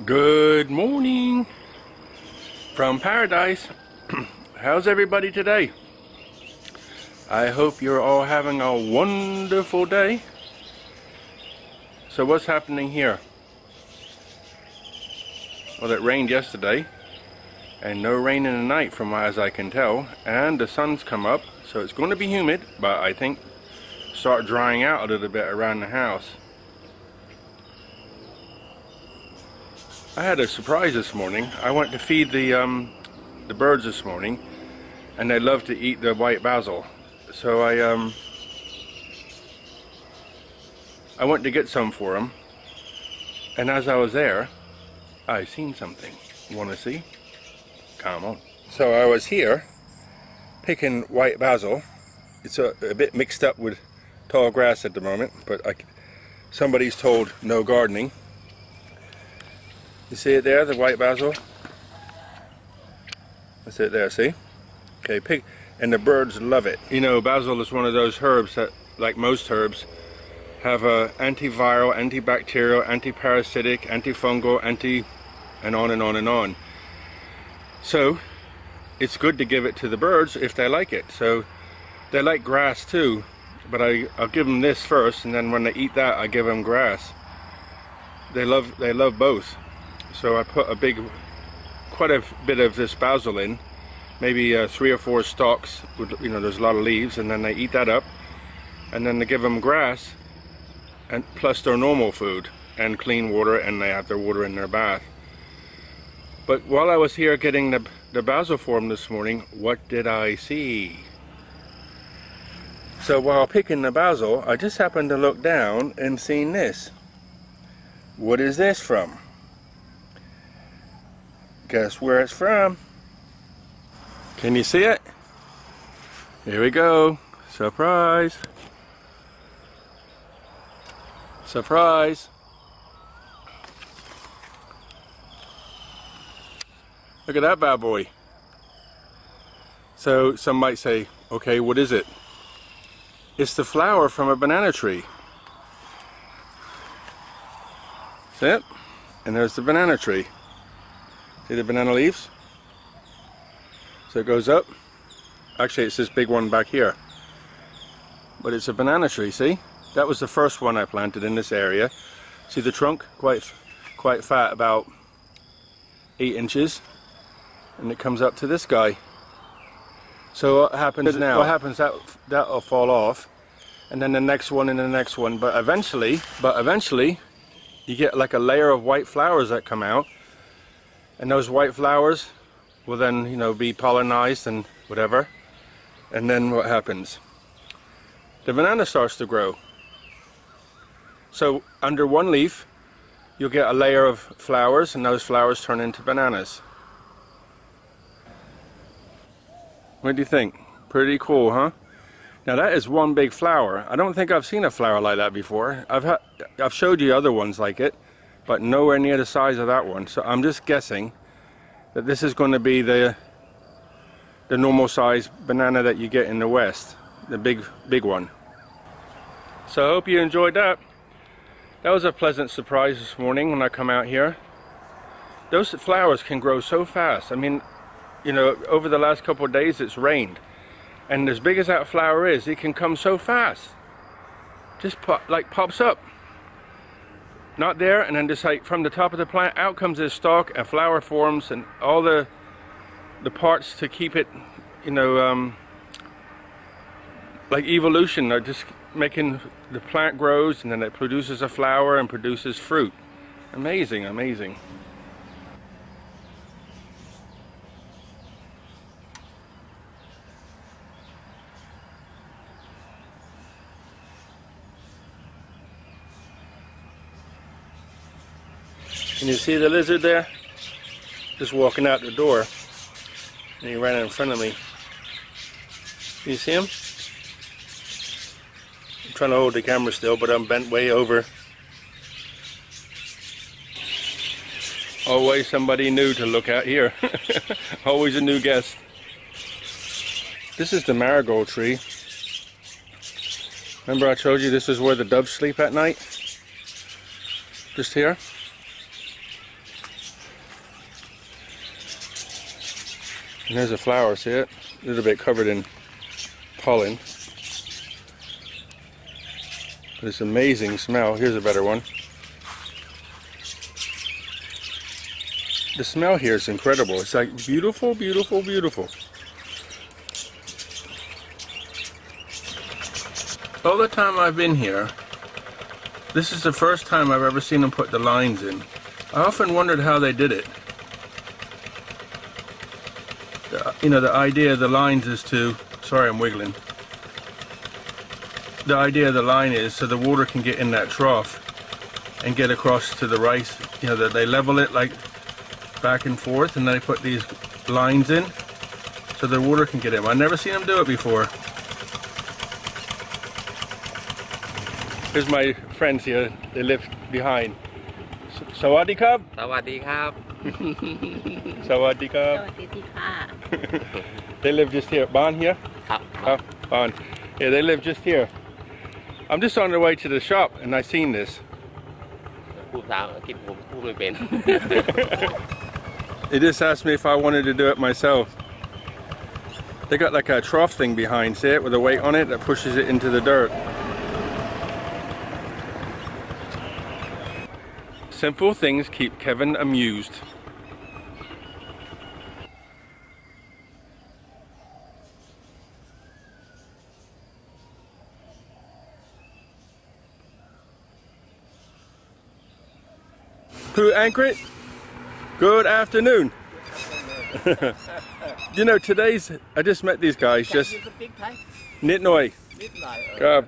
Good morning from paradise. How's everybody today? I hope you're all having a wonderful day. So what's happening here? Well, it rained yesterday and no rain in the night from as I can tell, and the sun's come up, so it's going to be humid, but I think start drying out a little bit around the house. I had a surprise this morning. I went to feed the birds this morning, and they love to eat the white basil. So I went to get some for them, and as I was there, I seen something. Want to see? Come on. So I was here picking white basil. It's a bit mixed up with tall grass at the moment, but somebody's told no gardening. You see it there, the white basil? That's it there, see? Okay, and the birds love it. You know, basil is one of those herbs that, like most herbs, have a antiviral, antibacterial, antiparasitic, antifungal, and on and on and on. So, it's good to give it to the birds if they like it. So, they like grass too, but I'll give them this first, and then when they eat that, I give them grass. They love both. So I put quite a bit of this basil in, maybe 3 or 4 stalks. You know, there's a lot of leaves, and then they eat that up, and then they give them grass, and plus their normal food and clean water, and they have their water in their bath. But while I was here getting the basil for them this morning, what did I see? So while picking the basil, I just happened to look down and seen this. What is this from? Guess where it's from? Can you see it? Here we go. Surprise! Surprise! Look at that bad boy. So some might say, okay, what is it? It's the flower from a banana tree. See it? And there's the banana tree. See the banana leaves? So it goes up. Actually, it's this big one back here. But it's a banana tree, see? That was the first one I planted in this area. See the trunk? Quite fat, about 8 inches. And it comes up to this guy. So what happens now? What happens, that'll fall off. And then the next one and the next one. But eventually, you get like a layer of white flowers that come out. And those white flowers will then, you know, be pollinized and whatever. And then what happens? The banana starts to grow. So under one leaf, you'll get a layer of flowers, and those flowers turn into bananas. What do you think? Pretty cool, huh? Now that is one big flower. I don't think I've seen a flower like that before. I've showed you other ones like it, but nowhere near the size of that one. So I'm just guessing that this is going to be the normal size banana that you get in the West, the big one. So I hope you enjoyed that. That was a pleasant surprise this morning when I come out here. Those flowers can grow so fast. I mean, you know, over the last couple of days it's rained, and as big as that flower is, it can come so fast. Just pops up. Not there, and then just like from the top of the plant out comes this stalk, a flower forms, and all the parts to keep it, you know, like evolution, are just making the plant grows, and then it produces a flower and produces fruit. Amazing, amazing. Can you see the lizard there? Just walking out the door, and he ran in front of me. Can you see him? I'm trying to hold the camera still, but I'm bent way over. Always somebody new to look at here. Always a new guest. This is the marigold tree. Remember I told you this is where the doves sleep at night? Just here. And there's a flower, see it? A little bit covered in pollen. This amazing smell. Here's a better one. The smell here is incredible. It's like beautiful, beautiful, beautiful. All the time I've been here, this is the first time I've ever seen them put the lines in. I often wondered how they did it. You know, the idea of the lines is to, sorry I'm wiggling. The idea of the line is so the water can get in that trough and get across to the rice. You know, that they level it like back and forth, and then they put these lines in so the water can get in. I've never seen them do it before. Here's my friends here. They live behind. Sawadee Krab. Sawadee Krab. Sawadee Krab. They live just here. Ban here? Ban. Yeah, they live just here. I'm just on the way to the shop and I seen this. They just asked me if I wanted to do it myself. They got like a trough thing behind, see it, with a weight on it that pushes it into the dirt. Simple things keep Kevin amused. Who anchor it? Good afternoon. You know, I just met these guys just nit noi. Krab.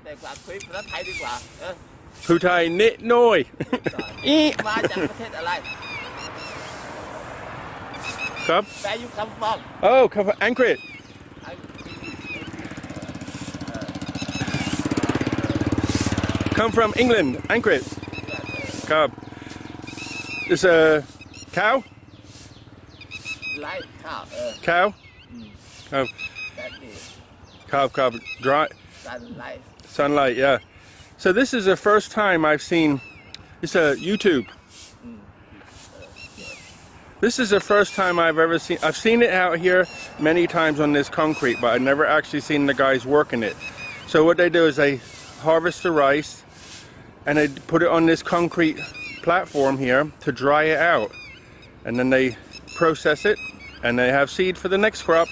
Who Thai nit noi. Krab. Where you come from? Oh, come from anchor it. Come from England, anchor it. Krab. It's a cow? Light cow. Cow? Oh. Cow, dry. Sunlight. Sunlight, yeah. So this is the first time I've seen, it's a YouTube. This is the first time I've ever seen, I've seen it out here many times on this concrete, but I've never actually seen the guys working it. So what they do is they harvest the rice and they put it on this concrete platform here to dry it out, and then they process it and they have seed for the next crop.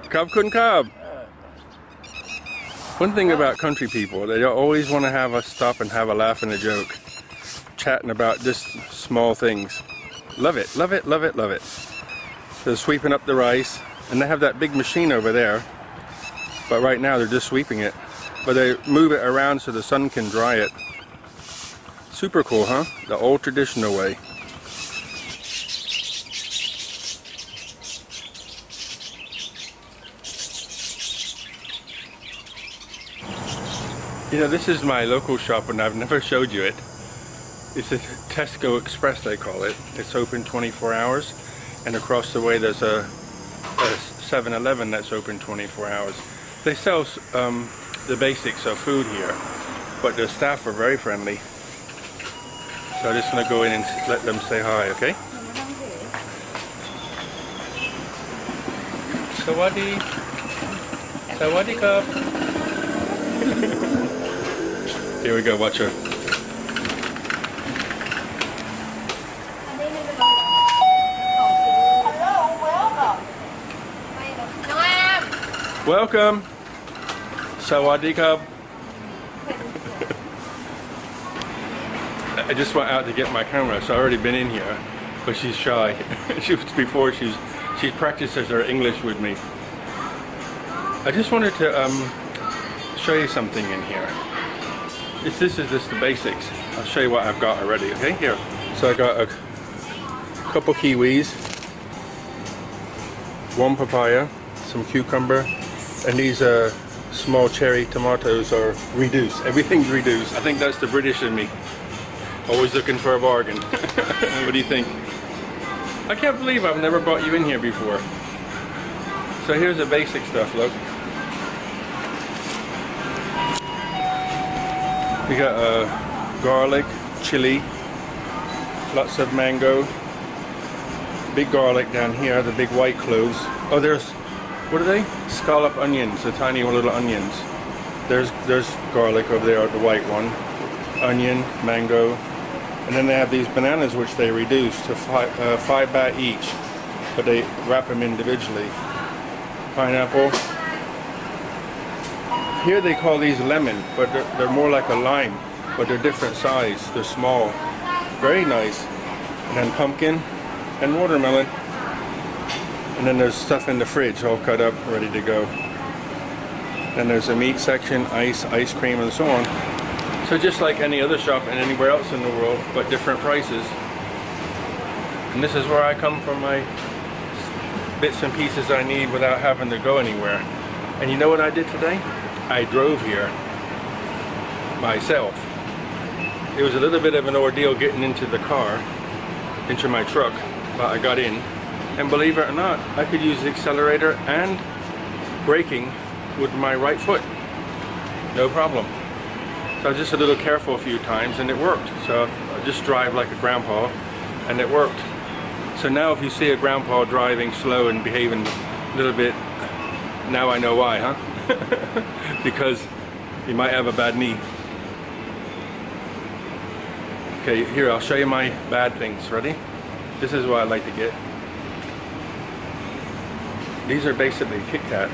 Krab kun krab. One thing about country people, they always want to have us stop and have a laugh and a joke, chatting about just small things. Love it, love it, love it, love it. They're sweeping up the rice, and they have that big machine over there, but right now they're just sweeping it, but they move it around so the sun can dry it. Super cool, huh? The old traditional way. You know, this is my local shop and I've never showed you it. It's a Tesco Express, they call it. It's open 24 hours, and across the way there's a 7-Eleven that's open 24 hours. They sell the basics of food here, but the staff are very friendly. So I'm just going to go in and let them say hi, okay? Sawadee. Sawadee Krab. Here we go, watch her. Welcome. Sawadee Krab. I just went out to get my camera, so I've already been in here, but she's shy. She's practices her English with me. I just wanted to show you something in here. This is just the basics. I'll show you what I've got already, okay? Here. So I got a couple kiwis, one papaya, some cucumber, and these small cherry tomatoes are reduced. Everything's reduced. I think that's the British in me. Always looking for a bargain. What do you think? I can't believe I've never brought you in here before. So here's the basic stuff, look. We got garlic, chili, lots of mango, big garlic down here, the big white cloves. Oh, there's, what are they? Scallop onions, the tiny little onions. There's garlic over there, the white one. Onion, mango. And then they have these bananas which they reduce to 5 baht each. But they wrap them individually. Pineapple. Here they call these lemon, but they're more like a lime. But they're different size. They're small. Very nice. And then pumpkin and watermelon. And then there's stuff in the fridge all cut up, ready to go. Then there's a meat section, ice cream, and so on. So just like any other shop and anywhere else in the world, but different prices. And this is where I come for my bits and pieces I need without having to go anywhere. And you know what I did today? I drove here myself. It was a little bit of an ordeal getting into the car, into my truck, but I got in. And believe it or not, I could use the accelerator and braking with my right foot. No problem. So I was just a little careful a few times and it worked. So I just drive like a grandpa and it worked. So now if you see a grandpa driving slow and behaving a little bit, now I know why, huh? Because he might have a bad knee. Okay, here I'll show you my bad things. Ready? This is what I like to get. These are basically Kit Kats.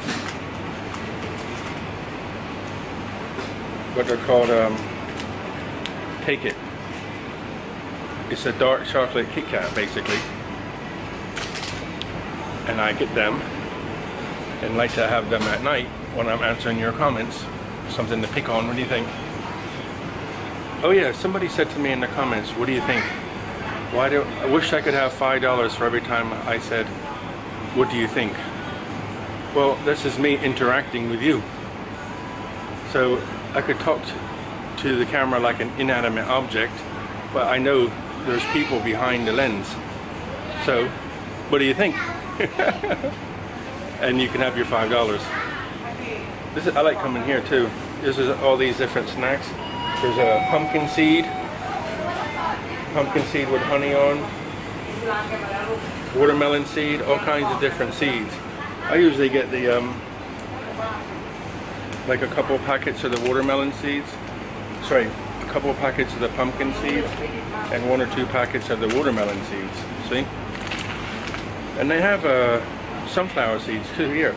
What they're called, Take It. It's a dark chocolate Kit Kat basically. And I get them and like to have them at night when I'm answering your comments. Something to pick on, what do you think? Oh yeah, somebody said to me in the comments, what do you think? I wish I could have $5 for every time I said, what do you think? Well, this is me interacting with you. So I could talk to the camera like an inanimate object, but I know there's people behind the lens. So, what do you think? And you can have your $5. I like coming here too. This is all these different snacks. There's a pumpkin seed with honey on, watermelon seed, all kinds of different seeds. I usually get the like a couple packets of the watermelon seeds, sorry, a couple packets of the pumpkin seeds and 1 or 2 packets of the watermelon seeds, see? And they have sunflower seeds too here.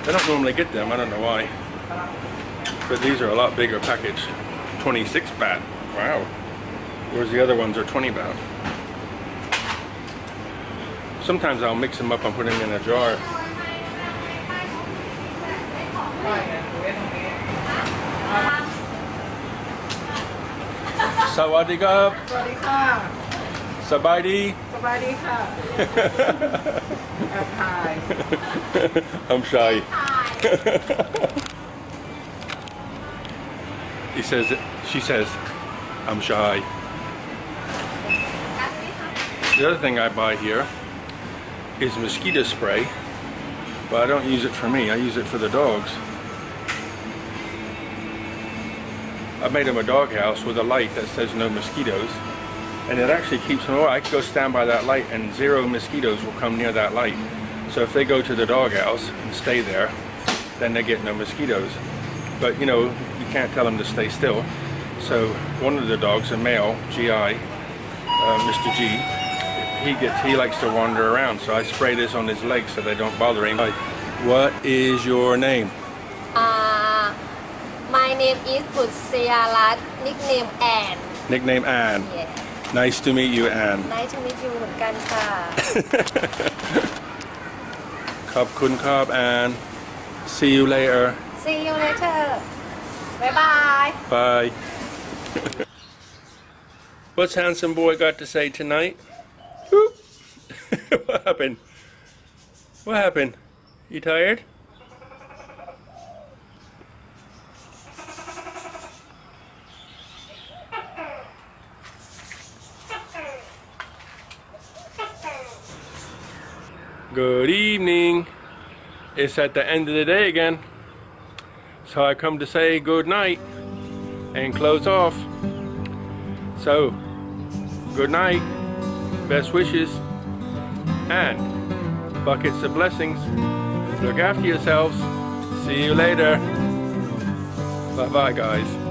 I don't normally get them, I don't know why. But these are a lot bigger package. 26 baht. Wow. Whereas the other ones are 20 baht. Sometimes I'll mix them up and put them in a jar. Sawadee krab. Sawadee ka. Sabadi. Sawadee ka. I'm shy. She says, I'm shy. The other thing I buy here is mosquito spray, but I don't use it for me, I use it for the dogs. I made them a dog house with a light that says no mosquitoes, and it actually keeps them away. I can go stand by that light and 0 mosquitoes will come near that light. So if they go to the dog house and stay there, then they get no mosquitoes. But you know, you can't tell them to stay still. So one of the dogs, a male, GI, Mr. G, he likes to wander around. So I spray this on his legs so they don't bother him. What is your name? My name is Putsiyarat, nickname Ann. Nickname Ann. Yeah. Nice to meet you, Ann. Nice to meet you เหมือนกันค่ะ ขอบคุณครับ, Ann. See you later. See you later. Bye bye. Bye. What's handsome boy got to say tonight? Whoop. What happened? What happened? You tired? Good evening. It's at the end of the day again. So I come to say good night and close off. So, good night. Best wishes. and buckets of blessings. Look after yourselves. See you later. Bye bye, guys.